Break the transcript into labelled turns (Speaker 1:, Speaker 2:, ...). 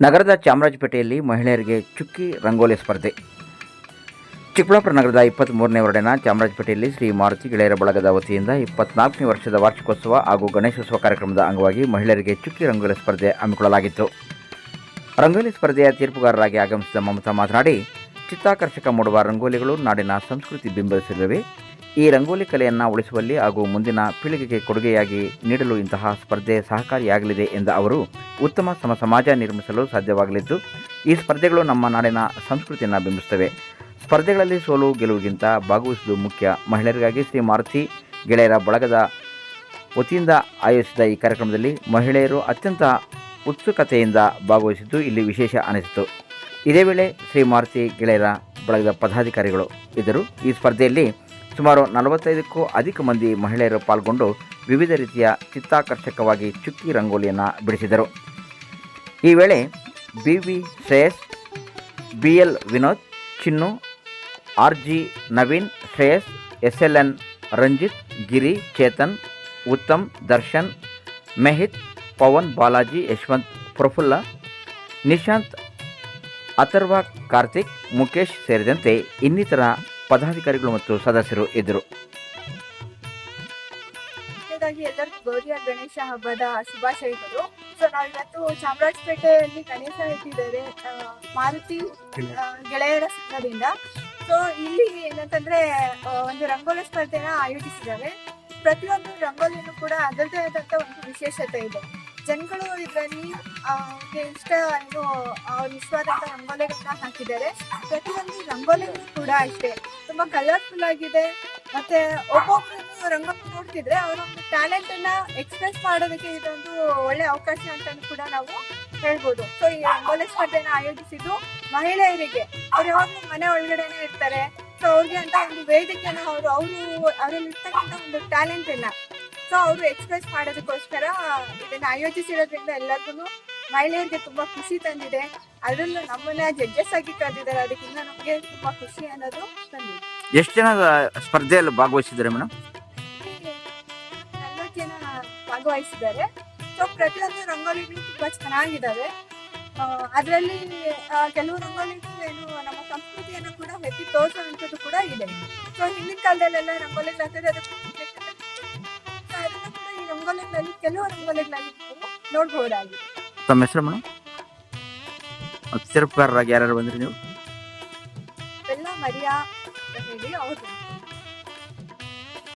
Speaker 1: ನಗರದ ಚಾಮರಾಜಪೇಟೆಯಲ್ಲಿ ಮಹಿಳೆಯರಿಗೆ ಚುಕ್ಕಿ ರಂಗೋಲಿ ಸ್ಪರ್ಧೆ. ಚಿಕ್ಕಬಳ್ಳಾಪುರ ನಗರದ 23ನೇ ವಾರ್ಡಿನ ಚಾಮರಾಜಪೇಟೆಯಲ್ಲಿ ಶ್ರೀ ಮಾರುತಿ ಗೆಳೆಯರ ಬಳಗದ ವತಿಯಿಂದ 24ನೇ ವರ್ಷದ ವಾರ್ಷಿಕೋತ್ಸವ ಹಾಗೂ ಗಣೇಶೋತ್ಸವ ಕಾರ್ಯಕ್ರಮದ ಅಂಗವಾಗಿ ಮಹಿಳೆಯರಿಗೆ ಚುಕ್ಕಿ ರಂಗೋಲಿ ಸ್ಪರ್ಧೆ ಹಮ್ಮಿಕೊಳ್ಳಲಾಗಿತ್ತು. ರಂಗೋಲಿ ಸ್ಪರ್ಧೆಯ ತೀರ್ಪುಗಾರರಾಗಿ ಆಗಮಿಸಿದ ಮಮತಾ ಮಾತನಾಡಿ, ಚಿತ್ತಾಕರ್ಷಕ ಮೂಡುವ ರಂಗೋಲಿಗಳು ನಾಡಿನ ಸಂಸ್ಕೃತಿ ಬಿಂಬಿಸಲಿವೆ. ಈ ರಂಗೋಲಿ ಕಲೆಯನ್ನು ಉಳಿಸುವಲ್ಲಿ ಹಾಗೂ ಮುಂದಿನ ಪೀಳಿಗೆಗೆ ಕೊಡುಗೆಯಾಗಿ ನೀಡಲು ಇಂತಹ ಸ್ಪರ್ಧೆ ಸಹಕಾರಿಯಾಗಲಿದೆ ಎಂದ ಅವರು, ಉತ್ತಮ ಸಮಾಜ ನಿರ್ಮಿಸಲು ಸಾಧ್ಯವಾಗಲಿದ್ದು, ಈ ಸ್ಪರ್ಧೆಗಳು ನಮ್ಮ ನಾಡಿನ ಸಂಸ್ಕೃತಿಯನ್ನು ಬಿಂಬಿಸುತ್ತವೆ. ಸ್ಪರ್ಧೆಗಳಲ್ಲಿ ಸೋಲು ಗೆಲುವಿಗಿಂತ ಭಾಗವಹಿಸುವುದು ಮುಖ್ಯ. ಮಹಿಳೆಯರಿಗಾಗಿ ಶ್ರೀ ಮಾರುತಿ ಗೆಳೆಯರ ಬಳಗದ ವತಿಯಿಂದ ಆಯೋಜಿಸಿದ ಈ ಕಾರ್ಯಕ್ರಮದಲ್ಲಿ ಮಹಿಳೆಯರು ಅತ್ಯಂತ ಉತ್ಸುಕತೆಯಿಂದ ಭಾಗವಹಿಸಿದ್ದು ಇಲ್ಲಿ ವಿಶೇಷ ಅನಿಸಿತು. ಇದೇ ವೇಳೆ ಶ್ರೀ ಮಾರುತಿ ಗೆಳೆಯರ ಬಳಗದ ಪದಾಧಿಕಾರಿಗಳು ಇದ್ದರು. ಈ ಸ್ಪರ್ಧೆಯಲ್ಲಿ ಸುಮಾರು 45ಕ್ಕೂ ಅಧಿಕ ಮಂದಿ ಮಹಿಳೆಯರು ಪಾಲ್ಗೊಂಡು ವಿವಿಧ ರೀತಿಯ ಚಿತ್ತಾಕರ್ಷಕವಾಗಿ ಚುಕ್ಕಿ ರಂಗೋಲಿಯನ್ನು ಬಿಡಿಸಿದರು. ಈ ವೇಳೆ BV ಶ್ರೇಯಸ್, BL ವಿನೋದ್, ಚಿನ್ನು, RG ನವೀನ್, ಶ್ರೇಯಸ್, SLN ರಂಜಿತ್, ಗಿರಿ, ಚೇತನ್, ಉತ್ತಮ್, ದರ್ಶನ್, ಮೆಹಿತ್, ಪವನ್, ಬಾಲಾಜಿ, ಯಶವಂತ್, ಪ್ರಫುಲ್ಲ, ನಿಶಾಂತ್, ಅಥರ್ವ, ಕಾರ್ತಿಕ್, ಮುಖೇಶ್ ಸೇರಿದಂತೆ ಇನ್ನಿತರ ಪದಾಧಿಕಾರಿಗಳು ಮತ್ತು ಸದಸ್ಯರು ಇದ್ದರು.
Speaker 2: ಎಲ್ಲರಿಗೂ ಗೌರಿ ಗಣೇಶ ಹಬ್ಬದ ಶುಭಾಶಯಗಳು. ಸೊ ನಾವಿವತ್ತು ಚಾಮರಾಜಪೇಟೆಯಲ್ಲಿ ಗಣೇಶ ಇಟ್ಟಿದ್ದಾರೆ ಮಾರುತಿ ಗೆಳೆಯರ ಸಂಘದಿಂದ. ಸೊ ಇಲ್ಲಿ ಏನಂತಂದ್ರೆ ಒಂದು ರಂಗೋಲಿ ಸ್ಪರ್ಧೆನ ಆಯೋಜಿಸಿದ್ದಾರೆ. ಪ್ರತಿಯೊಂದು ರಂಗೋಲಿನೂ ಕೂಡ ಅದರದೇ ಆದಂತ ಒಂದು ವಿಶೇಷತೆ ಇದೆ. ಜನಗಳು ಇದರಲ್ಲಿ ಇಷ್ಟ ಅವ್ರ ಇಷ್ಟವಾದಂಥ ರಂಗೋಲಿಗಳನ್ನ ಹಾಕಿದ್ದಾರೆ. ಪ್ರತಿಯೊಂದು ರಂಗೋಲಿಗಳು ಕೂಡ ಅಷ್ಟೇ ತುಂಬಾ ಕಲರ್ಫುಲ್ ಆಗಿದೆ. ಮತ್ತೆ ಒಬ್ಬೊಬ್ರು ರಂಗೋಲಿ ನೋಡ್ತಿದ್ರೆ ಅವರ ಒಂದು ಟ್ಯಾಲೆಂಟ್ ಅನ್ನ ಎಕ್ಸ್ಪ್ರೆಸ್ ಮಾಡೋದಕ್ಕೆ ಇದೊಂದು ಒಳ್ಳೆ ಅವಕಾಶ ಅಂತ ಕೂಡ ನಾವು ಹೇಳ್ಬೋದು. ಸೊ ಈ ರಂಗೋಲಿ ಸ್ಪರ್ಧೆನ ಆಯೋಜಿಸಿದ್ದು ಮಹಿಳೆಯರಿಗೆ, ಅವ್ರು ಯಾವಾಗಲೂ ಮನೆ ಒಳಗಡೆನೆ ಇರ್ತಾರೆ. ಸೊ ಅವ್ರಿಗೆ ಅಂತ ಒಂದು ವೇದಿಕೆನ ಅವರಲ್ಲಿ ಇರ್ತಕ್ಕಂಥ ಒಂದು ಟ್ಯಾಲೆಂಟ್ ಅನ್ನ ಸೊ ಅವರು ಎಕ್ಸ್ಪ್ರೆಸ್ ಮಾಡೋದಕ್ಕೋಸ್ಕರ ಇದನ್ನ ಆಯೋಜಿಸಿರೋದ್ರಿಂದ ಎಲ್ಲರಿಗೂ ಮಹಿಳೆಯರಿಗೆ ತುಂಬಾ ಖುಷಿ ತಂದಿದೆ. ಅದರಲ್ಲೂ ನಮ್ಮನ್ನ ಜಡ್ಜಸ್ ಆಗಿ ಕರೆದಿದ್ದಾರೆ. ಅದಕ್ಕಿಂತ ನಮಗೆ ತುಂಬಾ ಖುಷಿ ಅನ್ನೋದು ತಂದಿದೆ.
Speaker 1: ಎಷ್ಟು ಜನ ಸ್ಪರ್ಧೆಯಲ್ಲಿ ಭಾಗವಹಿಸಿದ್ದಾರೆ ಮೇಡಮ್?
Speaker 2: 40 ಜನ ಭಾಗವಹಿಸಿದ್ದಾರೆ. ಸೊ ಪ್ರತಿಯೊಂದು ರಂಗೋಲಿಗಳು ತುಂಬಾ ಚೆನ್ನಾಗಿದ್ದಾವೆ. ಅದರಲ್ಲಿ ಕೆಲವು ರಂಗೋಲಿಗಳು ನಮ್ಮ ಸಂಸ್ಕೃತಿಯನ್ನು ಕೂಡ ಎತ್ತಿ ತೋರಿಸುವಂಥದ್ದು ಕೂಡ ಇದೆ. ಸೊ ಹಿಂದಿನ ಕಾಲದಲ್ಲೆಲ್ಲ ರಂಗೋಲಿಗಳು ಹಾಕಿದ್ರೆ ಅದನ್ನು ಕೂಡ ಈ ರಂಗೋಲಿಗಳಲ್ಲಿ ಕೆಲವು ರಂಗೋಲಿಗಳಲ್ಲಿ ನೋಡಬಹುದಾಗಿದೆ.
Speaker 1: ತಮ್ಮ ಹೆಸರು ಮೇಡಮ್? ತೀರ್ಪುಗಾರರಾಗಿ ಯಾರು ಬಂದ್ರಿ ನೀವು?
Speaker 2: ಎಲ್ಲ ಮರಿಯಾ ಅಂತ ಹೇಳಿ ಅವರು